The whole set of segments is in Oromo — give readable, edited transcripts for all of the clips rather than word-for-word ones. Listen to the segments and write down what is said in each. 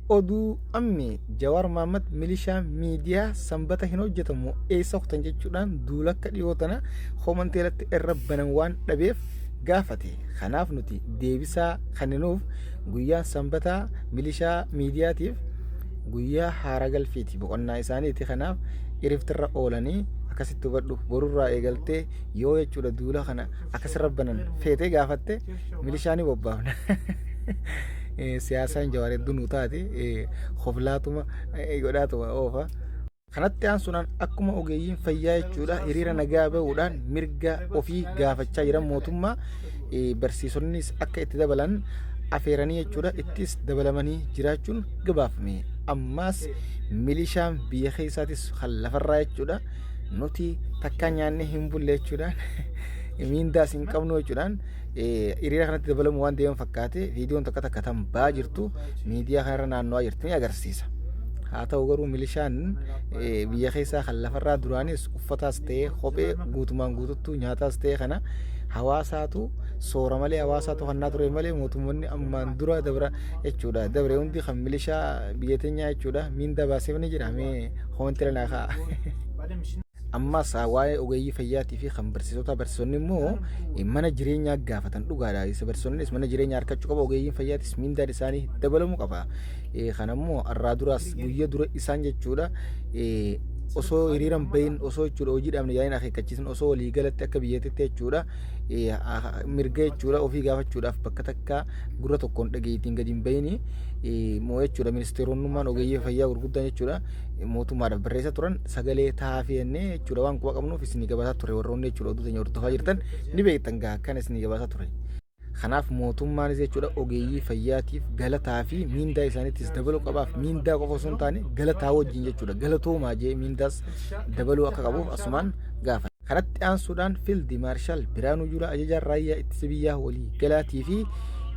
oduu ammi Jawaar Mohaammed milishaa miidiyaa sanbata hin hojjetamu eessa kutan jechuudhaan duula akka dhiyoo tana komanteelatti irra banan waan dhabeef gaafate. Kanaaf nuti deebisaa kenninuuf guyyaa sanbataa milishaa miidiyaatiif guyyaa haara galfiiti boqonnaa isaaniiti. Kanaaf iriftirra oolanii akkasitti hubadhu borurraa eegaltee yoo jechuudha duula kana akkasirra banan feetee gaafatte milishaanii bobbaafna. Siyaasaan Jawaar hedduu nu taate hoflaatuma godhaatuma oofa. Kanatti aansuudhaan akkuma ogeeyyiin fayyaa jechuudha hiriira nagaa bahuudhaan mirga ofii gaafachaa jiran mootummaa barsiisonnis akka itti dabalan afeeranii jechuudha ittis dabalamanii jiraachuun gabaafame. Ammaas milishaan biyya keessaatis kan lafarraa jechuudha nuti takka nyaannee hin bulle jechuudhaan miindaas hin qabnu jechuudhaan hiriira kanatti dabalamu waan deeman fakkaate viidiyoon takka takka tambaa jirtu miidiyaa kanarra naannoo jirtu ni agarsiisa. Haa ta'u garuu milishaan biyya keessaa kan lafarraa duraanis uffataas ta'ee kophee guutumaan guututtuu nyaataas ta'ee kana hawaasaatu soora malee hawaasaatu hannaa ture malee mootummoonni ammaan dura dabra jechuudha. Dabre hundi kan milishaa biyya teenyaa jechuudha miinda baaseef ni jira mee hoonti lanaa ka'a. Ammas waa'ee ogeeyyii fayyaatii fi kan barsiisonni immoo mana jireenyaa gaafatan dhugaadha. Isa barsiisonnis mana jireenyaa harkachuu qaba. Ogeeyyiin fayyaatis miindaan isaanii dabalamuu qaba. Kanammoo irraa duraas guyyaa dura isaan jechuudha osoo hiriiran bahin osoo jechuudha hojiidhaan yaa'in akeekkachiisan osoo walii galatti akka biyyattiitti jechuudha mirga jechuudha ofii gaafachuudhaaf bakka takka gurra tokkoon dhageettiin gadi hin bahini moo jechuudha ministeeronnummaan ogeeyyii fayyaa gurguddaan jechuudha mootummaadhaaf barreessaa turan sagalee taafiyannee jechuudha waan quba qabnuuf isinii gabaasaa ture warroonni jechuudha oduu teenya hordofaa jirtan ni beektan gaa kan isinii gabaasaa ture. Kanaaf mootummaanis jechuudha ogeeyyii fayyaatiif galataa fi miindaa isaaniittis dabaluu qabaaf miindaa qofa osoo hin taane galataa wajjin jechuudha galatoomaa jee miindaas dabaluu akka qabuuf asumaan gaafa. Kanatti aansuudhaan fiildi maarshaal Biraanuu Juulaa ajajaan raayyaa ittisa biyyaa walii galaatii fi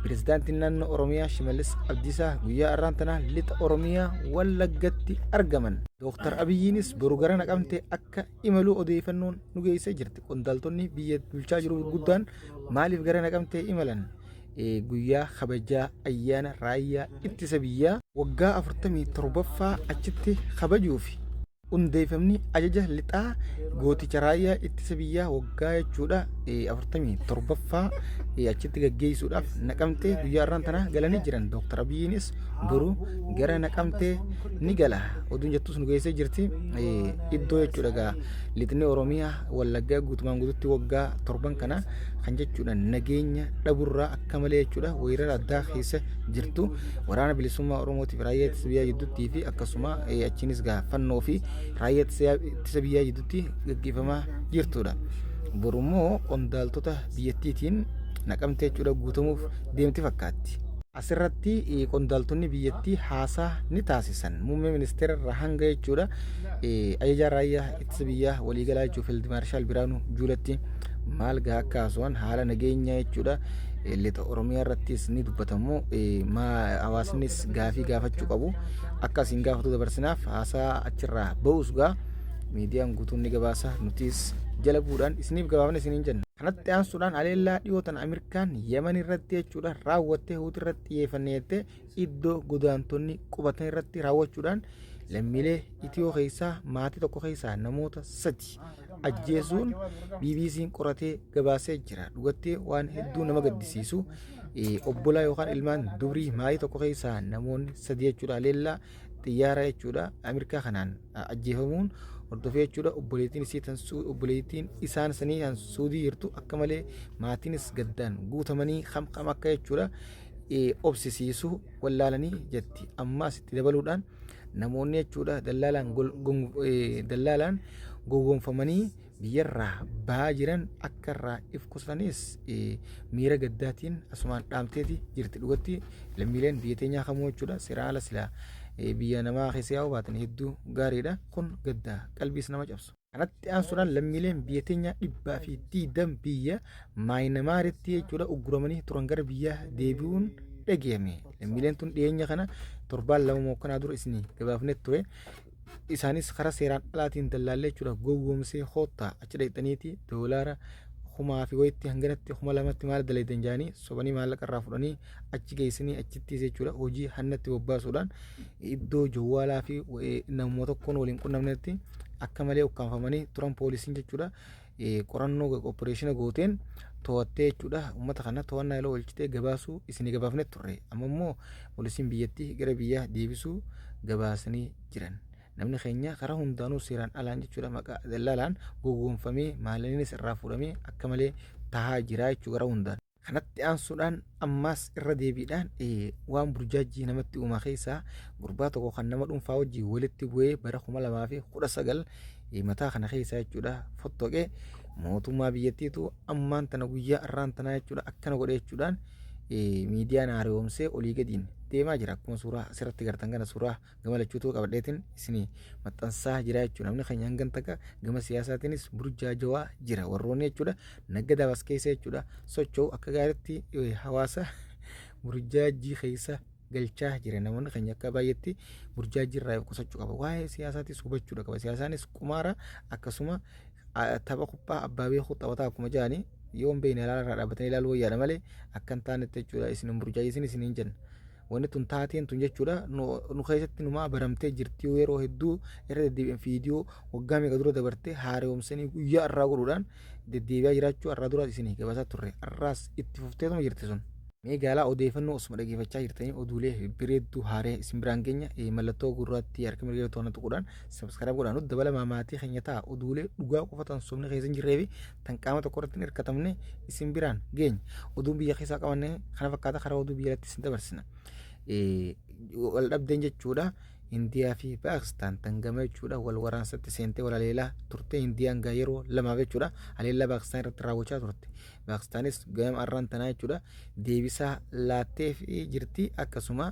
pirezidaantiin naannoo Oromiyaa Shimallis Abdiisaa guyyaa har'aan tanaa lixa Oromiyaa Wallaggatti argaman. Dooktar Abiyyiinis boru gara Naqamtee akka imaluu odeeffannoon nu geessee jirti. Qondaaltonni biyya bulchaa jiru guddaan maaliif gara Naqamtee imalan? Guyyaa kabajaa ayyaana raayyaa ittisa biyyaa waggaa 47ffaa achitti kabajuuf hundeeffamni ajaja lixaa gooticha raayyaa ittisa biyyaa waggaa jechuudha 47ffaa achitti gaggeessuudhaaf Naqamtee guyyaa har'aan tanaa galanii jiran. Dooktar Abiyyiinis boru gara Naqamtee ni gala. Oduun jettus nu geessee jirti. Iddoo jechuudha gaa lixni Oromiyaa Wallaggaa guutumaan guututti waggaa 7 kana kan jechuudha nageenya dhaburraa akka malee jechuudha weerara addaa keessa jirtu waraana bilisummaa Oromootiif raayyaa ittisa biyyaa jidduutti fi akkasuma achiinis gaa fannoo fi raayyaa ittisa biyyaa jidduutti gaggeeffamaa jirtudha. Borummoo qondaaltota biyyattiitiin Naqamtee jechuudha guutamuuf deemti fakkaatti. Asirratti qondaaltonni biyyattii haasaa ni taasisan. Muummee ministeera irraa hanga jechuudha ajajaa raayyaa ittisa biyyaa waliigalaa jechuudha fiildi maarshaal Biraanuu Juulatti maal gaa akka haasawwan haala nageenyaa jechuudha lixa Oromiyaa irrattis ni dubbatamu. Hawaasnis gaafii gaafachuu qabu. Akkasiin gaafatu dabarsinaaf haasaa achirraa ba'us gaa miidiyaan guutuun ni gabaasa nutis jala bu'uudhaan isiniif gabaafne isiniin jenna. Kanatti aansuudhaan haleellaa dhiyootan Ameerikaan Yemen irratti jechuudha raawwattee Huutii irratti xiyyeeffanneettee iddoo godaantonni qubatan irratti raawwachuudhaan lammiilee Itiyoo keessaa maatii tokko keessaa namoota 3 ajjeesuun BBC'n qoratee gabaasee jira. Dhugattee waan hedduu nama gaddisiisu obbolaa yookaan ilmaan dubrii maatii tokko keessaa namoonni 3 jechuudha haleellaa xiyyaara jechuudha Ameerikaa kanaan ajjeefamuun hordofee jechuudha obboleettiin isaan sanii kan Suudii jirtu akka malee maatiinis gaddaan guutamanii hamqam akka jechuudha obsisiisu wallaalanii jetti. Ammaas itti dabaluudhaan namoonni jechuudha dallaalaan gowwoomfamanii biyyarraa ba'aa jiran akka irraa if qusatanis miira gaddaatiin asumaan dhaamteeti jirti. Dhugatti lammiileen biyya teenyaa kamuu jechuudha seeraan ala silaa biyya namaa keessa yaa'u baatan hedduu gaariidha. Kun gaddaa qalbiis nama cabsu. Kanatti aansuudhaan lammiileen biyya teenyaa 220 biyya maayinamaaritti jechuudha ugguramanii turan gara biyya deebi'uun dhagahame. Lammiileen tun dhiyeenya kana torbaan 2 mookkanaa dura isinii gabaafnet ture. Isaanis karaa seeraan alaatiin dallaallee jechuudha gowwoomsee hoottaa achi dhaqxaniiti doolaara kumaa fi wayitti hanganatti kuma lamatti maal dalaytan jaanii sobanii maallaqa irraa fudhanii achi geessanii achitti jechuudha hojii hannatti bobbaasuudhaan iddoo jawwaalaa fi namoota tokkoon waliin qunnamnetti akka malee ukkaanfamanii turan poolisiin jechuudha qorannoo opereeshina gooteen to'attee jechuudha uummata kana to'annaa yeroo oolchitee gabaasuu isinii gabaafne turre amma immoo poolisiin biyyattii gara biyyaa deebisuu gabaasanii jiran. Namni keenya karaa hundaanuu seeraan alaan jechuudha maqaa daldaalaan gowwoomfamee maallaqiinis irraa fuudhamee akka malee tahaa jira jechuu gara hundaan. Kanatti aansuudhaan ammaas irra deebiidhaan waan burjaajii namatti uumaa keessaa gurbaa tokko kan nama dhuunfaa wajjin walitti bu'ee bara 2019 mataa kana keessaa jechuudha fottoqee mootummaa biyyattiitu ammaan tana guyyaa irraan tanaa jechuudha akkana godhe jechuudhaan miidiyaan haaromsee olii gadiin deemaa jira akkuma suuraa asirratti gartan kana suuraa gama lachuutu qabadheetiin isinii maxxansaa jira jechuudha namni keenya hangan takka gama siyaasaatiinis burjaajawaa jira warroonni jechuudha naggadaa bas keessa jechuudha socho'u akka gaariitti hawaasa burjaajii keessa galchaa jira namoonni keenya akka baay'eetti burjaajii irraa qusachuu qaba waa'ee siyaasaatis hubachuudha qaba siyaasaanis qumaara akkasuma tapha kubbaa abbaa beekuu taphataa akkuma jedhanii yoon beekne ilaalaa dhaabbatanii ilaaluu wayyaadha malee akkan taanetti jechuudha isin burjaajii isin hin jenna. Wanti tun taateen tun jechuudha nu keessatti numaa baramtee jirti yeroo hedduu irra deddeebi'an viidiyoo waggaa meeqa dura dabartee haaromsanii guyyaa irraa godhuudhaan deddeebi'aa jiraachuu irraa dura isinii gabaasaa turre irraas itti fufteetuma jirti sun. Meegaalaa odeeffannoo osuma dhageeffachaa jirtanii oduulee bireedduu haaree isin biraan keenya mallattoo gurraatti harka mirga to'annoo tuquudhaan sabskaraayib godhaan dabala maatii keenya ta'a oduulee dhugaa qofatan somni keessa hin jirree fi tan qaama tokko irratti hin hirkatamne isin biraan geenya oduun biyya keessaa qabanne kana fakkaata karaa oduu biyyatti isin dabarsina. Wal dhabdeen jechuudha Indiyaa fi Paakistaan tangama jechuudha wal waraansatti seentee wal haleelaa turte Indiyaan gaa yeroo lamaaf jechuudha haleellaa Paakistaan irratti raawwachaa turte Paakistaanis gama arraan tanaa jechuudha deebisaa laattee fi jirti akkasuma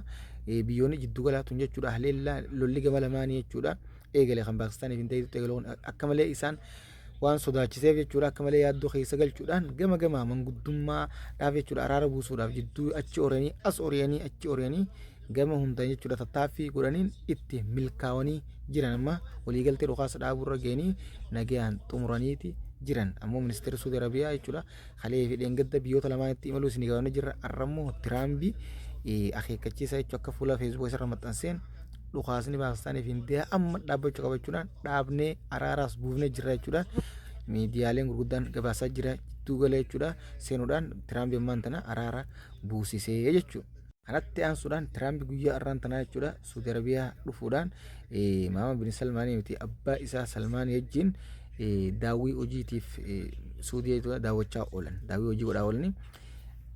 biyyoonni jiddu galaatuun jechuudha haleellaa lolli gama lamaanii jechuudha eegalee kan Paakistaaniif hin ta'etu eegaloon akka malee isaan waan sodaachiseef jechuudha akka malee yaaddoo keessa galchuudhaan gama gamaa manguddummaadhaaf jechuudha araara buusuudhaaf jidduu achi oranii as oranii achi oranii gama hundaan jechuudha tattaaffii godhaniin itti milkaa'anii jiran amma waliigaltee dhukaasa dhaaburra geenii nagayaan xumuraniiti jiran ammoo ministeerri Suudi Arabiyaa jechuudha halee fi dheengadda biyyoota lamaanitti imaluu isin gabaana jirra arrammoo Tiraambii akeekkachiisa jechuudha akka fuula feesbuuk isarra maxxanseen dhukaasni Paakistaanii fi Indiyaa amma dhaabbachuu qabachuudhaan dhaabnee araaraas buufnee jirra jechuudha miidiyaaleen gurguddaan gabaasaa jira jidduu galee jechuudha seenuudhaan Tiraambii ammaan tana araara buusisee jechuudha. Kanatti aansuudhaan Tiraambii guyyaa irraan tanaa jechuudha Suudi Arabiyaa dhufuudhaan Maamad bin Salmaanii miti abbaa isaa Salmaanii wajjin daawwii hojiitiif Suudii daawwachaa oolan daawwii hojii godhaa oolanii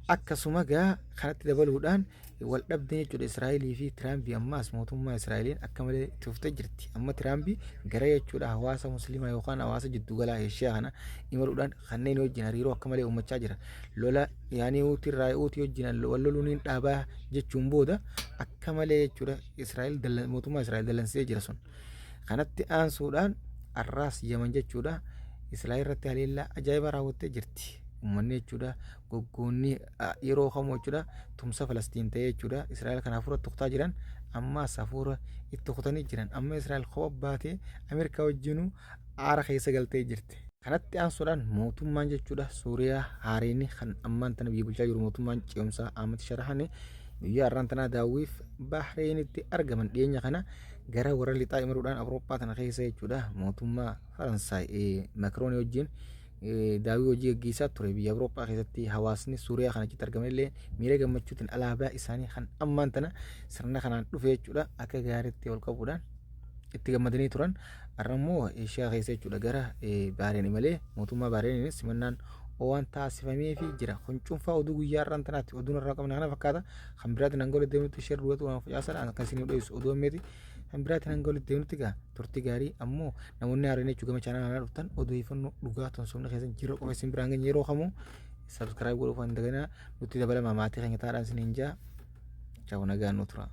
akkasuma gaa kanatti dabaluudhaan wal dhabdee jechuudha Israa'elii fi Tiraambii ammaas mootummaa Israa'eliin akka malee tuftee jirti amma Tiraambii gara jechuudha hawaasa musliimaa yookaan hawaasa jiddu galaa Eeshiyaa kana imaluudhaan kanneen wajjin hariiroo akka malee uummachaa jira lola yaanii uutii raayuutii wajjin wal loluun dhaabaa jechuun booda akka malee jechuudha Israa'el mootummaa Israa'el dallansee jira sun kanatti aansuudhaan arraas Yaman jechuudha Israa'el irratti haleellaa ajaa'iba raawwattee jirti. Uummanni jechuudha goggoonni yeroo kamuu jechuudha tumsa Falastiin ta'ee jechuudha Israa'el kana hafuura tuqtaa jiran ammaas hafuura itti tuqtanii jiran amma Israa'el kophaa baatee Ameerikaa wajjinuu aara keessa galtee jirti. Kanatti aansuudhaan mootummaan jechuudha Suuriyaa haareen kan ammaan tana biyya bulchaa jiru mootummaan ce'umsaa Ahmad Sharahane guyyaa irraan tanaa daawwiif Bahreenitti argaman dhiyeenya kana gara warra lixaa imaluudhaan Awurooppaa tana keessa jechuudha mootummaa Faransaay Makroon wajjin daawwii hojii gaggeessaa ture biyya Awurooppaa keessatti hawaasni Suuriyaa kana achitti argaman illee miira gammachuutiin alaabaa isaanii kan ammaan tana sirna kanaan dhufe jechuudha akka gaariitti ol qabuudhaan itti gammadanii turan arrammoo Eeshiyaa keessa jechuudha gara Bahareen malee mootummaa Bahareeniin simannaan waan taasifamee fi jira kun cuunfaa oduu guyyaa irraan tanaatti oduun irraa qabna kana fakkaata kan biraatti nan golee deemnutti sheer duwwatu waan facaasan kan isin dhiyeessu oduu ammeeti kan biraatti nan golee deemnutti gaa turtii gaarii ammoo namoonni haareen jechuudha gama chaanaa kanaa dhuftan odeeffannoo dhugaa tonsomna keessan jira qofa isin biraan geenye yeroo kamuu sabskaraayib godhuuf waan daganaa nutti dabala maatii keenya taadhaan isin hin jaa chaa'u nagaan nu tura.